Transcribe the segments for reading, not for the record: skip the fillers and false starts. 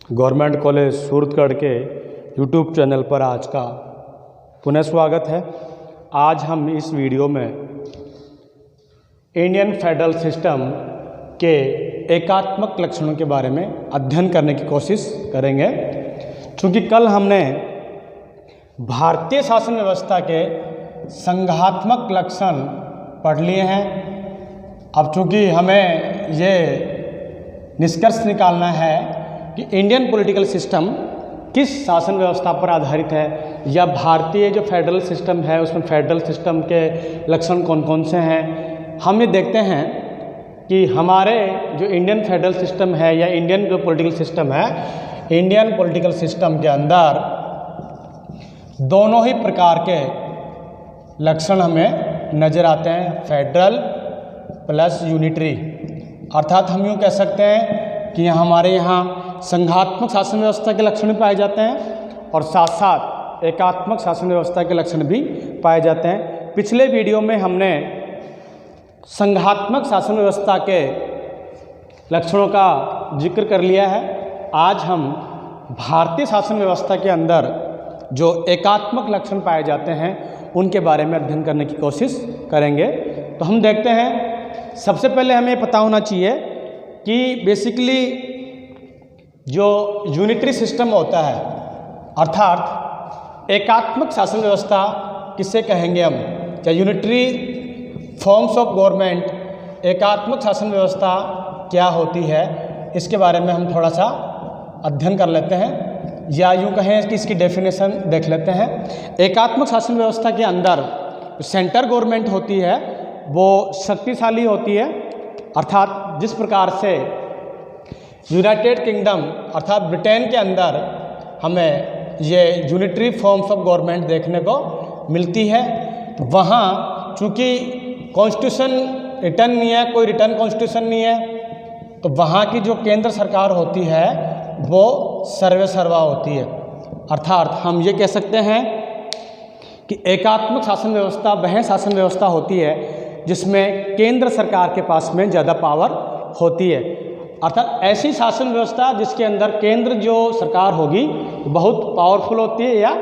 Government college Suratgarh के YouTube channel पर आज का पुनः स्वागत है। आज हम इस वीडियो में इंडियन फेडरल सिस्टम के एकात्मक लक्षणों के बारे में अध्ययन करने की कोशिश करेंगे। चूँकि कल हमने भारतीय शासन व्यवस्था के संघात्मक लक्षण पढ़ लिए हैं, अब चूँकि हमें ये निष्कर्ष निकालना है कि इंडियन पॉलिटिकल सिस्टम किस शासन व्यवस्था पर आधारित है, या भारतीय जो फेडरल सिस्टम है उसमें फेडरल सिस्टम के लक्षण कौन कौन से हैं। हम ये देखते हैं कि हमारे जो इंडियन फेडरल सिस्टम है या इंडियन जो पॉलिटिकल सिस्टम है, इंडियन पॉलिटिकल सिस्टम के अंदर दोनों ही प्रकार के लक्षण हमें नज़र आते हैं, फेडरल प्लस यूनिटरी। अर्थात हम यूँ कह सकते हैं कि हमारे यहाँ संघात्मक शासन व्यवस्था के लक्षण भी पाए जाते हैं और साथ साथ एकात्मक शासन व्यवस्था के लक्षण भी पाए जाते हैं। पिछले वीडियो में हमने संघात्मक शासन व्यवस्था के लक्षणों का जिक्र कर लिया है। आज हम भारतीय शासन व्यवस्था के अंदर जो एकात्मक लक्षण पाए जाते हैं उनके बारे में अध्ययन करने की कोशिश करेंगे। तो हम देखते हैं, सबसे पहले हमें पता होना चाहिए कि बेसिकली जो यूनिटरी सिस्टम होता है, अर्थात एकात्मक शासन व्यवस्था किसे कहेंगे हम, या यूनिटरी फॉर्म्स ऑफ गवर्नमेंट, एकात्मक शासन व्यवस्था क्या होती है, इसके बारे में हम थोड़ा सा अध्ययन कर लेते हैं, या यूँ कहें कि इसकी डेफिनेशन देख लेते हैं। एकात्मक शासन व्यवस्था के अंदर सेंटर गवर्नमेंट होती है वो शक्तिशाली होती है, अर्थात जिस प्रकार से यूनाइटेड किंगडम अर्थात ब्रिटेन के अंदर हमें ये यूनिटरी फॉर्म्स ऑफ गवर्नमेंट देखने को मिलती है। वहाँ चूँकि कॉन्स्टिट्यूशन रिटर्न नहीं है, कोई रिटर्न कॉन्स्टिट्यूशन नहीं है, तो वहाँ की जो केंद्र सरकार होती है वो सर्वेसर्वा होती है। अर्थात हम ये कह सकते हैं कि एकात्मक शासन व्यवस्था वह शासन व्यवस्था होती है जिसमें केंद्र सरकार के पास में ज़्यादा पावर होती है। अर्थात ऐसी शासन व्यवस्था जिसके अंदर केंद्र जो सरकार होगी बहुत पावरफुल होती है या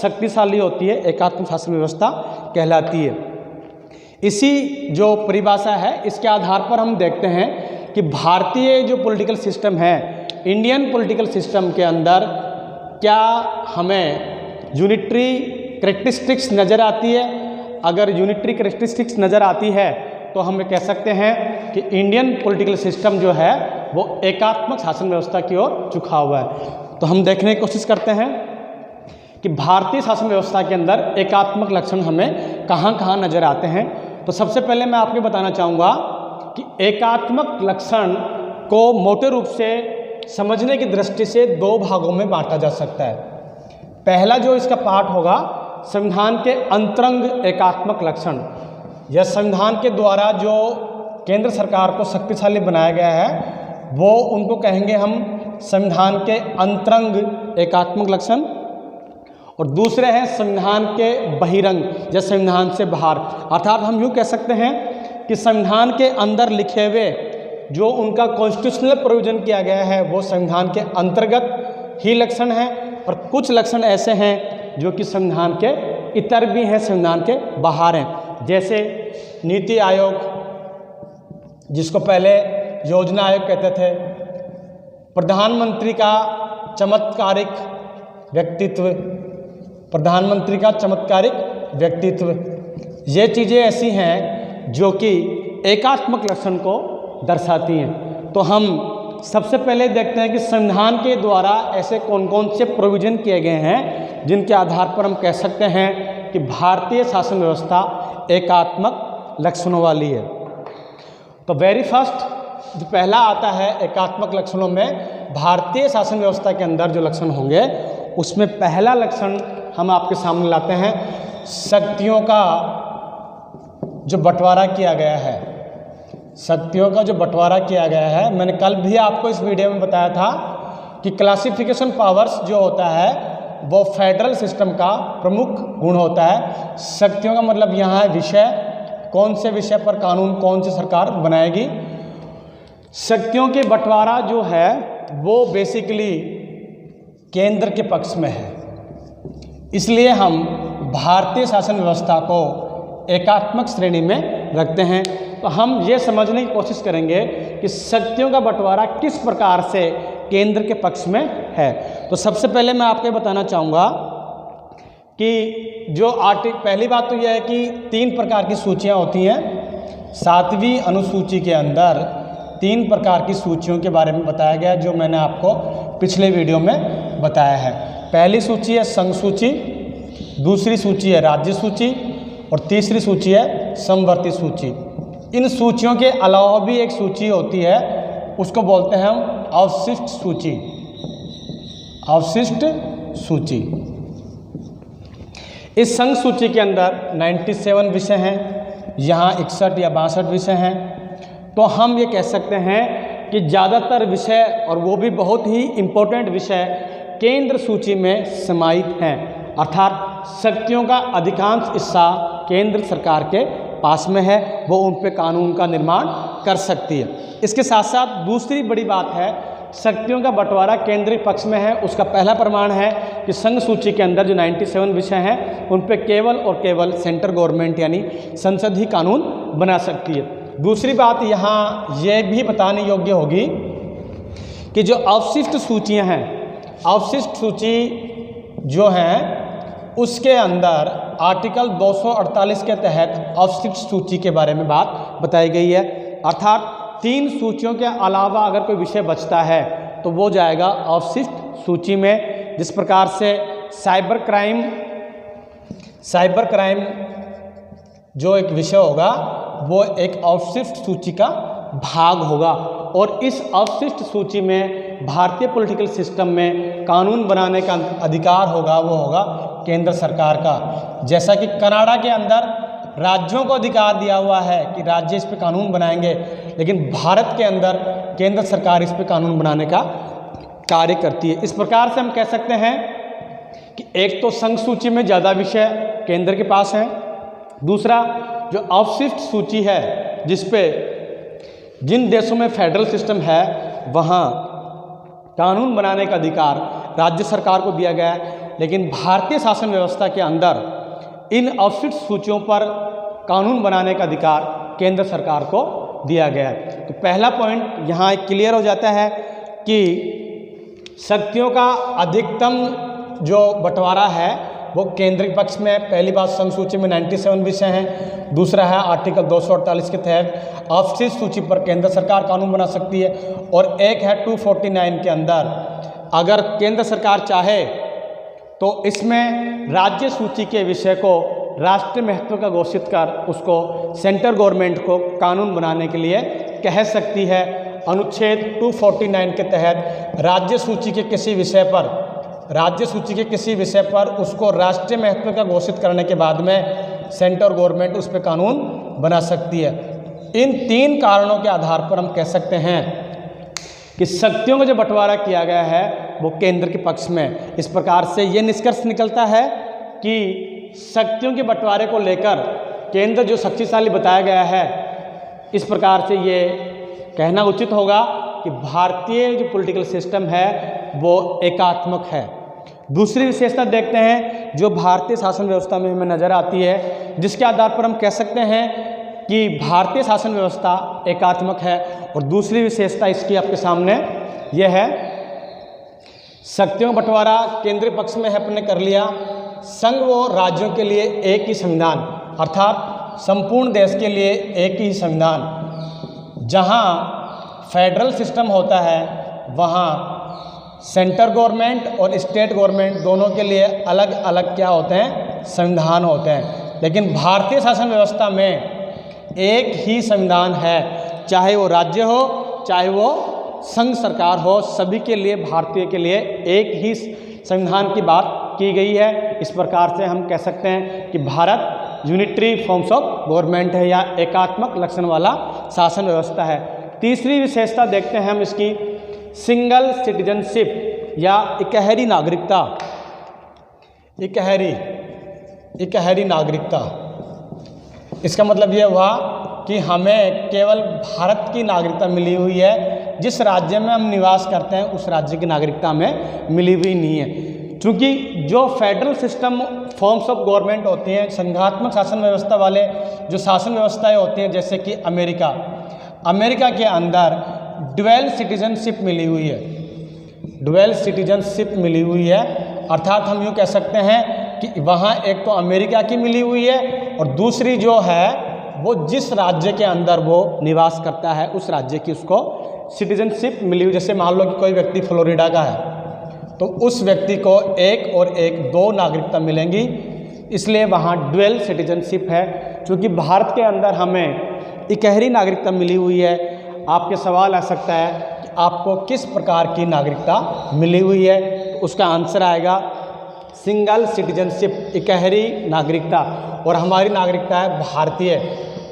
शक्तिशाली होती है, एकात्मक शासन व्यवस्था कहलाती है। इसी जो परिभाषा है इसके आधार पर हम देखते हैं कि भारतीय जो पॉलिटिकल सिस्टम है, इंडियन पॉलिटिकल सिस्टम के अंदर क्या हमें यूनिटरी कैरेक्टरिस्टिक्स नज़र आती है। अगर यूनिटरी कैरेक्टरिस्टिक्स नज़र आती है तो हम कह सकते हैं कि इंडियन पॉलिटिकल सिस्टम जो है वो एकात्मक शासन व्यवस्था की ओर झुका हुआ है। तो हम देखने की कोशिश करते हैं कि भारतीय शासन व्यवस्था के अंदर एकात्मक लक्षण हमें कहाँ कहाँ नज़र आते हैं। तो सबसे पहले मैं आपको बताना चाहूँगा कि एकात्मक लक्षण को मोटे रूप से समझने की दृष्टि से दो भागों में बांटा जा सकता है। पहला जो इसका पार्ट होगा संविधान के अंतरंग एकात्मक लक्षण, या संविधान के द्वारा जो केंद्र सरकार को शक्तिशाली बनाया गया है वो उनको कहेंगे हम संविधान के अंतरंग एकात्मक लक्षण। और दूसरे हैं संविधान के बहिरंग या संविधान से बाहर। अर्थात हम यूँ कह सकते हैं कि संविधान के अंदर लिखे हुए जो उनका कॉन्स्टिट्यूशनल प्रोविजन किया गया है वो संविधान के अंतर्गत ही लक्षण हैं, और कुछ लक्षण ऐसे हैं जो कि संविधान के इतर भी हैं, संविधान के बाहर हैं। जैसे नीति आयोग, जिसको पहले योजना आयोग कहते थे, प्रधानमंत्री का चमत्कारिक व्यक्तित्व, प्रधानमंत्री का चमत्कारिक व्यक्तित्व, ये चीज़ें ऐसी हैं जो कि एकात्मक लक्षण को दर्शाती हैं। तो हम सबसे पहले देखते हैं कि संविधान के द्वारा ऐसे कौन कौन से प्रोविज़न किए गए हैं जिनके आधार पर हम कह सकते हैं कि भारतीय शासन व्यवस्था एकात्मक लक्षणों वाली है। तो वेरी फर्स्ट जो पहला आता है एकात्मक लक्षणों में, भारतीय शासन व्यवस्था के अंदर जो लक्षण होंगे उसमें पहला लक्षण हम आपके सामने लाते हैं, शक्तियों का जो बंटवारा किया गया है। शक्तियों का जो बंटवारा किया गया है, मैंने कल भी आपको इस वीडियो में बताया था कि क्लासिफिकेशन पावर्स जो होता है वो फेडरल सिस्टम का प्रमुख गुण होता है। शक्तियों का मतलब यहाँ है विषय, कौन से विषय पर कानून कौन सी सरकार बनाएगी। शक्तियों के बंटवारा जो है वो बेसिकली केंद्र के पक्ष में है, इसलिए हम भारतीय शासन व्यवस्था को एकात्मक श्रेणी में रखते हैं। तो हम ये समझने की कोशिश करेंगे कि शक्तियों का बंटवारा किस प्रकार से केंद्र के पक्ष में है। तो सबसे पहले मैं आपको बताना चाहूँगा कि जो पहली बात तो यह है कि 3 प्रकार की सूचियाँ होती हैं। 7वीं अनुसूची के अंदर 3 प्रकार की सूचियों के बारे में बताया गया है, जो मैंने आपको पिछले वीडियो में बताया है। पहली सूची है संघ सूची, दूसरी सूची है राज्य सूची और तीसरी सूची है समवर्ती सूची। इन सूचियों के अलावा भी एक सूची होती है, उसको बोलते हैं हम अवशिष्ट सूची। अवशिष्ट सूची। इस संघ सूची के अंदर 97 विषय हैं, यहाँ 61 या 62 विषय हैं। तो हम ये कह सकते हैं कि ज़्यादातर विषय, और वो भी बहुत ही इम्पोर्टेंट विषय, केंद्र सूची में समाहित हैं। अर्थात शक्तियों का अधिकांश हिस्सा केंद्र सरकार के पास में है, वो उन पे कानून का निर्माण कर सकती है। इसके साथ साथ दूसरी बड़ी बात है, शक्तियों का बंटवारा केंद्रीय पक्ष में है। उसका पहला प्रमाण है कि संघ सूची के अंदर जो 97 विषय हैं, उन पे केवल और केवल सेंट्रल गवर्नमेंट यानी संसद ही कानून बना सकती है। दूसरी बात यहाँ ये भी बताने योग्य होगी कि जो अवशिष्ट सूचियाँ हैं, अवशिष्ट सूची जो हैं उसके अंदर आर्टिकल 248 के तहत अवशिष्ट सूची के बारे में बात बताई गई है। अर्थात 3 सूचियों के अलावा अगर कोई विषय बचता है तो वो जाएगा अवशिष्ट सूची में। जिस प्रकार से साइबर क्राइम जो एक विषय होगा वो एक अवशिष्ट सूची का भाग होगा, और इस अवशिष्ट सूची में भारतीय पॉलिटिकल सिस्टम में कानून बनाने का अधिकार होगा, वो होगा केंद्र सरकार का। जैसा कि कनाडा के अंदर राज्यों को अधिकार दिया हुआ है कि राज्य इस पे कानून बनाएंगे, लेकिन भारत के अंदर केंद्र सरकार इस पे कानून बनाने का कार्य करती है। इस प्रकार से हम कह सकते हैं कि एक तो संघ सूची में ज़्यादा विषय केंद्र के पास हैं, दूसरा जो अवशिष्ट सूची है जिस पे जिन देशों में फेडरल सिस्टम है वहाँ कानून बनाने का अधिकार राज्य सरकार को दिया गया है, लेकिन भारतीय शासन व्यवस्था के अंदर इन अवशिष्ट सूचियों पर कानून बनाने का अधिकार केंद्र सरकार को दिया गया है। तो पहला पॉइंट यहाँ क्लियर हो जाता है कि शक्तियों का अधिकतम जो बंटवारा है वो केंद्र के पक्ष में। पहली बात, संघ सूची में 97 विषय हैं। दूसरा है आर्टिकल 248 के तहत अवशिष्ट सूची पर केंद्र सरकार कानून बना सकती है। और एक है 249 के अंदर अगर केंद्र सरकार चाहे तो इसमें राज्य सूची के विषय को राष्ट्रीय महत्व का घोषित कर उसको सेंट्रल गवर्नमेंट को कानून बनाने के लिए कह सकती है। अनुच्छेद 249 के तहत राज्य सूची के किसी विषय पर उसको राष्ट्रीय महत्व का घोषित करने के बाद में सेंट्रल गवर्नमेंट उस पर कानून बना सकती है। इन 3 कारणों के आधार पर हम कह सकते हैं कि शक्तियों का जो बंटवारा किया गया है वो केंद्र के पक्ष में। इस प्रकार से ये निष्कर्ष निकलता है कि शक्तियों के बंटवारे को लेकर केंद्र जो शक्तिशाली बताया गया है, इस प्रकार से ये कहना उचित होगा कि भारतीय जो पॉलिटिकल सिस्टम है वो एकात्मक है। दूसरी विशेषता देखते हैं जो भारतीय शासन व्यवस्था में हमें नज़र आती है, जिसके आधार पर हम कह सकते हैं कि भारतीय शासन व्यवस्था एकात्मक है। और दूसरी विशेषता इसकी आपके सामने यह है, शक्तियों का बंटवारा केंद्रीय पक्ष में है, अपने कर लिया। संघ व राज्यों के लिए एक ही संविधान, अर्थात संपूर्ण देश के लिए एक ही संविधान। जहां फेडरल सिस्टम होता है वहां सेंट्रल गवर्नमेंट और स्टेट गवर्नमेंट दोनों के लिए अलग अलग क्या होते हैं, संविधान होते हैं। लेकिन भारतीय शासन व्यवस्था में एक ही संविधान है, चाहे वो राज्य हो चाहे वो संघ सरकार हो, सभी के लिए, भारतीय के लिए एक ही संविधान की बात की गई है। इस प्रकार से हम कह सकते हैं कि Bharat unitary forms of government है या एकात्मक लक्षण वाला शासन व्यवस्था है। तीसरी विशेषता देखते हैं हम इसकी, सिंगल सिटीजनशिप या इकहरी नागरिकता। इकहरी नागरिकता, इसका मतलब ये हुआ कि हमें केवल भारत की नागरिकता मिली हुई है, जिस राज्य में हम निवास करते हैं उस राज्य की नागरिकता हमें मिली हुई नहीं है। क्योंकि जो federal system forms of government होती हैं, संघात्मक शासन व्यवस्था वाले जो शासन व्यवस्थाएं होती हैं, जैसे कि अमेरिका के अंदर ड्यूअल सिटीजनशिप मिली हुई है, ड्यूअल सिटीजनशिप मिली हुई है। अर्थात हम यूँ कह सकते हैं कि वहाँ एक तो अमेरिका की मिली हुई है और दूसरी जो है वो जिस राज्य के अंदर वो निवास करता है उस राज्य की उसको सिटीजनशिप मिली हुई। जैसे मान लो कि कोई व्यक्ति फ्लोरिडा का है तो उस व्यक्ति को एक और एक 2 नागरिकता मिलेंगी, इसलिए वहाँ ड्यूअल सिटीजनशिप है। क्योंकि भारत के अंदर हमें इकहरी नागरिकता मिली हुई है। आपके सवाल आ सकता है कि आपको किस प्रकार की नागरिकता मिली हुई है, तो उसका आंसर आएगा सिंगल सिटीजनशिप, इकहरी नागरिकता। और हमारी नागरिकता है भारतीय।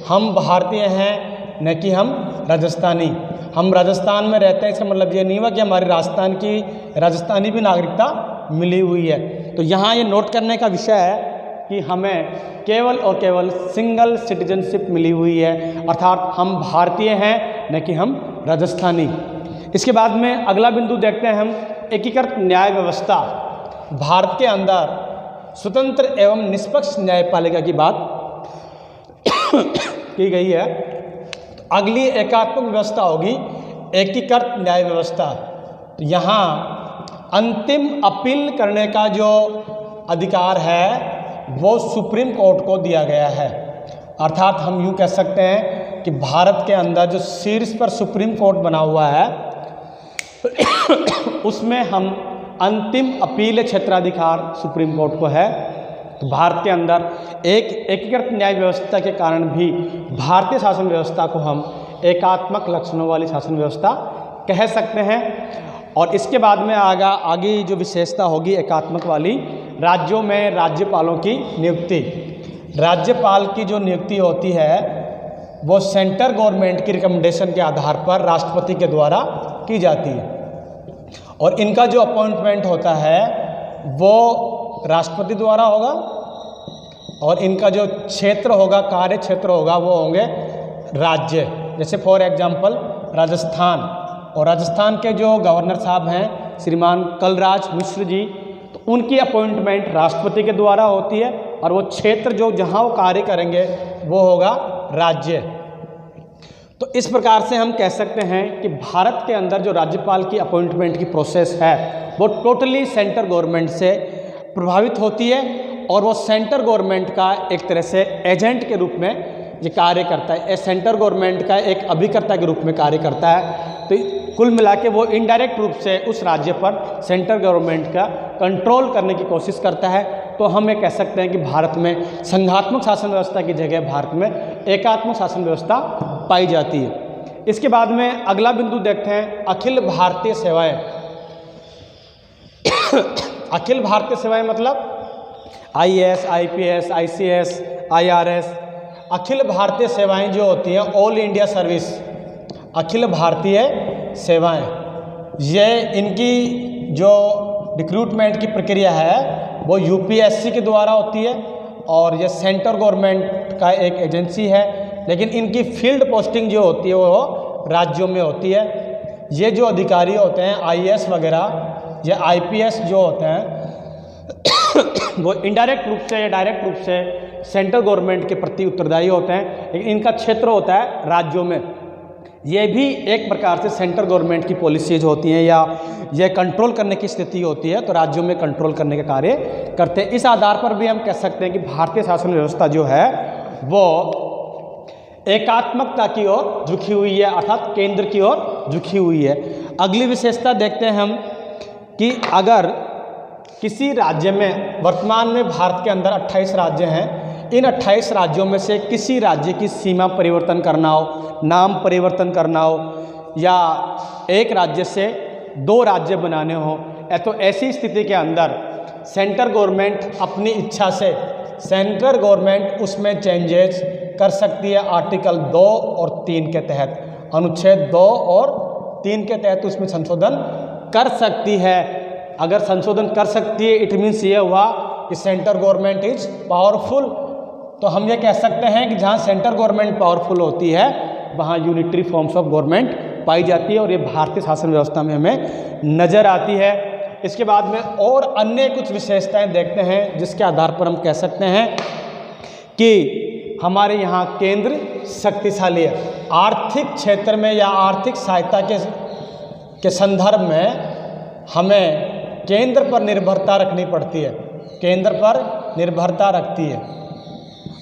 हम भारतीय हैं, न कि हम राजस्थानी। हम राजस्थान में रहते हैं, इसका मतलब ये नहीं हुआ कि हमारी राजस्थानी भी नागरिकता मिली हुई है। तो यहाँ ये नोट करने का विषय है कि हमें केवल और केवल सिंगल सिटीजनशिप मिली हुई है, अर्थात हम भारतीय हैं, न कि हम राजस्थानी। इसके बाद में अगला बिंदु देखते हैं हम, एकीकृत न्याय व्यवस्था। भारत के अंदर स्वतंत्र एवं निष्पक्ष न्यायपालिका की बात की गई है। तो अगली एकात्मक व्यवस्था होगी एकीकृत न्याय व्यवस्था। तो यहाँ अंतिम अपील करने का जो अधिकार है वो सुप्रीम कोर्ट को दिया गया है। अर्थात हम यूँ कह सकते हैं कि भारत के अंदर जो शीर्ष पर सुप्रीम कोर्ट बना हुआ है उसमें हम अंतिम अपील क्षेत्राधिकार सुप्रीम कोर्ट को है। तो भारत के अंदर एक एकीकृत न्याय व्यवस्था के कारण भी भारतीय शासन व्यवस्था को हम एकात्मक लक्षणों वाली शासन व्यवस्था कह सकते हैं। और इसके बाद में आगे जो विशेषता होगी एकात्मक वाली, राज्यों में राज्यपालों की नियुक्ति। राज्यपाल की जो नियुक्ति होती है वो सेंट्रल गवर्नमेंट की रिकमेंडेशन के आधार पर राष्ट्रपति के द्वारा की जाती है। और इनका जो अपॉइंटमेंट होता है वो राष्ट्रपति द्वारा होगा और इनका जो क्षेत्र होगा, कार्य क्षेत्र होगा, वो होंगे राज्य। जैसे फॉर एग्जांपल राजस्थान, और राजस्थान के जो गवर्नर साहब हैं श्रीमान कलराज मिश्र जी, तो उनकी अपॉइंटमेंट राष्ट्रपति के द्वारा होती है और वो क्षेत्र जो जहाँ वो कार्य करेंगे वो होगा राज्य। तो इस प्रकार से हम कह सकते हैं कि भारत के अंदर जो राज्यपाल की अपॉइंटमेंट की प्रोसेस है वो टोटली सेंट्रल गवर्नमेंट से प्रभावित होती है और वो सेंट्रल गवर्नमेंट का एक तरह से एजेंट के रूप में ये कार्य करता है, सेंट्रल गवर्नमेंट का एक अभिकर्ता के रूप में कार्य करता है। तो कुल मिला के वो इनडायरेक्ट रूप से उस राज्य पर सेंट्रल गवर्नमेंट का कंट्रोल करने की कोशिश करता है। तो हम ये कह सकते हैं कि भारत में संघात्मक शासन व्यवस्था की जगह भारत में एकात्मक शासन व्यवस्था पाई जाती है। इसके बाद में अगला बिंदु देखते हैं अखिल भारतीय सेवाएं। अखिल भारतीय सेवाएं मतलब IAS, IPS, ICS, IRS। Akhil Bharatiya सेवाएं जो होती हैं, all India service, Akhil Bharatiya सेवाएं, ये इनकी जो रिक्रूटमेंट की प्रक्रिया है वो UPSC के द्वारा होती है और ये सेंट्रल गवर्नमेंट का एक एजेंसी है। लेकिन इनकी फील्ड पोस्टिंग जो होती है वो राज्यों में होती है। ये जो अधिकारी होते हैं IAS वगैरह या IPS जो होते हैं वो इनडायरेक्ट रूप से या डायरेक्ट रूप से सेंट्रल गवर्नमेंट के प्रति उत्तरदायी होते हैं, लेकिन इनका क्षेत्र होता है राज्यों में। ये भी एक प्रकार से सेंट्रल गवर्नमेंट की पॉलिसीज होती हैं या ये कंट्रोल करने की स्थिति होती है, तो राज्यों में कंट्रोल करने का कार्य करते हैं। इस आधार पर भी हम कह सकते हैं कि भारतीय शासन व्यवस्था जो है वो एकात्मकता की ओर झुकी हुई है, अर्थात केंद्र की ओर झुकी हुई है। अगली विशेषता देखते हैं हम कि अगर किसी राज्य में, वर्तमान में भारत के अंदर 28 राज्य हैं, इन 28 राज्यों में से किसी राज्य की सीमा परिवर्तन करना हो, नाम परिवर्तन करना हो या एक राज्य से 2 राज्य बनाने हो, तो ऐसी स्थिति के अंदर सेंट्रल गवर्नमेंट अपनी इच्छा से सेंट्रल गवर्नमेंट उसमें चेंजेस कर सकती है। आर्टिकल 2 और 3 के तहत, अनुच्छेद 2 और 3 के तहत उसमें संशोधन कर सकती है। अगर संशोधन कर सकती है इट मीन्स ये हुआ कि सेंट्रल गवर्नमेंट इज पावरफुल। तो हम ये कह सकते हैं कि जहाँ सेंट्रल गवर्नमेंट पावरफुल होती है वहाँ यूनिटरी फॉर्म्स ऑफ गवर्नमेंट पाई जाती है और ये भारतीय शासन व्यवस्था में हमें नज़र आती है। इसके बाद में और अन्य कुछ विशेषताएं देखते हैं जिसके आधार पर हम कह सकते हैं कि हमारे यहाँ केंद्र शक्तिशाली है। आर्थिक क्षेत्र में या आर्थिक सहायता के संदर्भ में हमें केंद्र पर निर्भरता रखनी पड़ती है, केंद्र पर निर्भरता रखती है।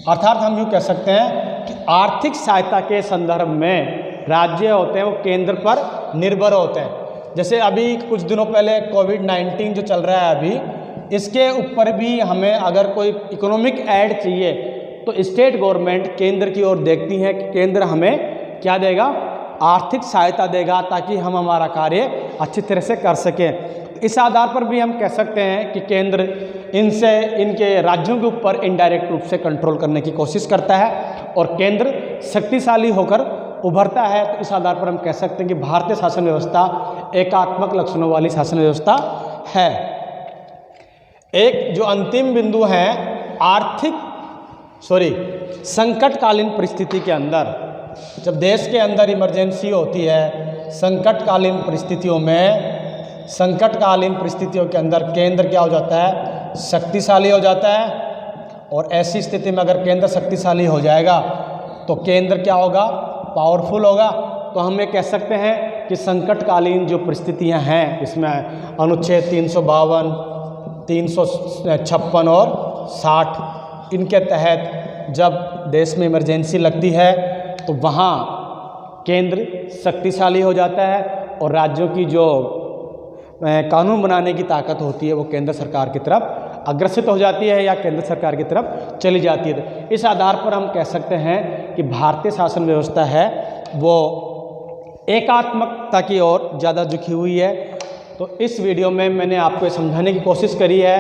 अर्थात हम यूँ कह सकते हैं कि आर्थिक सहायता के संदर्भ में राज्य होते हैं वो केंद्र पर निर्भर होते हैं। जैसे अभी कुछ दिनों पहले कोविड-19 जो चल रहा है अभी, इसके ऊपर भी हमें अगर कोई इकोनॉमिक ऐड चाहिए तो स्टेट गवर्नमेंट केंद्र की ओर देखती है कि केंद्र हमें क्या देगा, आर्थिक सहायता देगा ताकि हम हमारा कार्य अच्छी तरह से कर सकें। इस आधार पर भी हम कह सकते हैं कि केंद्र इनके राज्यों के ऊपर इनडायरेक्ट रूप से कंट्रोल करने की कोशिश करता है और केंद्र शक्तिशाली होकर उभरता है। तो इस आधार पर हम कह सकते हैं कि भारतीय शासन व्यवस्था एकात्मक लक्षणों वाली शासन व्यवस्था है। एक जो अंतिम बिंदु है संकटकालीन परिस्थिति के अंदर, जब देश के अंदर इमरजेंसी होती है, संकटकालीन परिस्थितियों के अंदर केंद्र क्या हो जाता है, शक्तिशाली हो जाता है। और ऐसी स्थिति में अगर केंद्र शक्तिशाली हो जाएगा तो केंद्र क्या होगा, पावरफुल होगा। तो हम ये कह सकते हैं कि संकटकालीन जो परिस्थितियां हैं इसमें अनुच्छेद 352, 356 और 60 इनके तहत जब देश में इमरजेंसी लगती है तो वहाँ केंद्र शक्तिशाली हो जाता है और राज्यों की जो कानून बनाने की ताकत होती है वो केंद्र सरकार की तरफ अग्रसित हो जाती है या केंद्र सरकार की तरफ चली जाती है। इस आधार पर हम कह सकते हैं कि भारतीय शासन व्यवस्था है वो एकात्मकता की ओर ज़्यादा झुकी हुई है। तो इस वीडियो में मैंने आपको ये समझाने की कोशिश करी है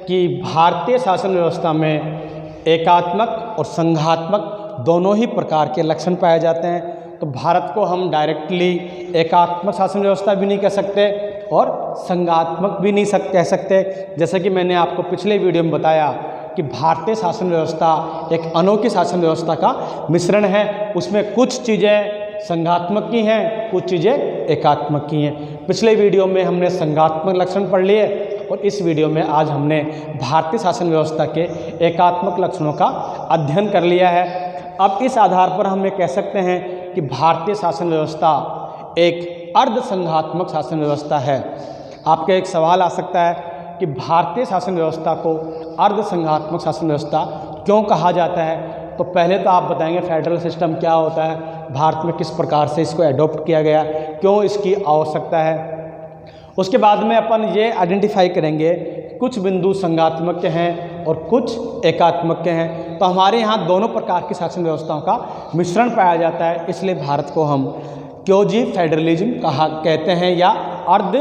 कि भारतीय शासन व्यवस्था में एकात्मक और संघात्मक दोनों ही प्रकार के लक्षण पाए जाते हैं। तो भारत को हम डायरेक्टली एकात्मक शासन व्यवस्था भी नहीं कह सकते और संघात्मक भी नहीं कह सकते। जैसे कि मैंने आपको पिछले वीडियो में बताया कि भारतीय शासन व्यवस्था एक अनोखी शासन व्यवस्था का मिश्रण है। उसमें कुछ चीज़ें संघात्मक की हैं, कुछ चीज़ें एकात्मक की हैं। पिछले वीडियो में हमने संघात्मक लक्षण पढ़ लिए और इस वीडियो में आज हमने भारतीय शासन व्यवस्था के एकात्मक लक्षणों का अध्ययन कर लिया है। अब इस आधार पर हम ये कह सकते हैं कि भारतीय शासन व्यवस्था एक अर्ध संघात्मक शासन व्यवस्था है। आपका एक सवाल आ सकता है कि भारतीय शासन व्यवस्था को अर्ध संघात्मक शासन व्यवस्था क्यों कहा जाता है। तो पहले तो आप बताएंगे फेडरल सिस्टम क्या होता है, भारत में किस प्रकार से इसको एडॉप्ट किया गया, क्यों इसकी आवश्यकता है। उसके बाद में अपन ये आइडेंटिफाई करेंगे कुछ बिंदु संघात्मक के हैं और कुछ एकात्मक के हैं। तो हमारे यहाँ दोनों प्रकार की शासन व्यवस्थाओं का मिश्रण पाया जाता है। इसलिए भारत को हम क्योजी फेडरलिज्म कहते हैं या अर्ध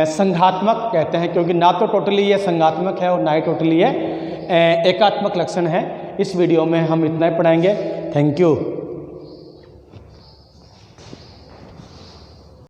संघात्मक कहते हैं, क्योंकि ना तो टोटली ये संघात्मक है और ना ही टोटली ये एकात्मक लक्षण है। इस वीडियो में हम इतना ही पढ़ाएंगे। Thank you.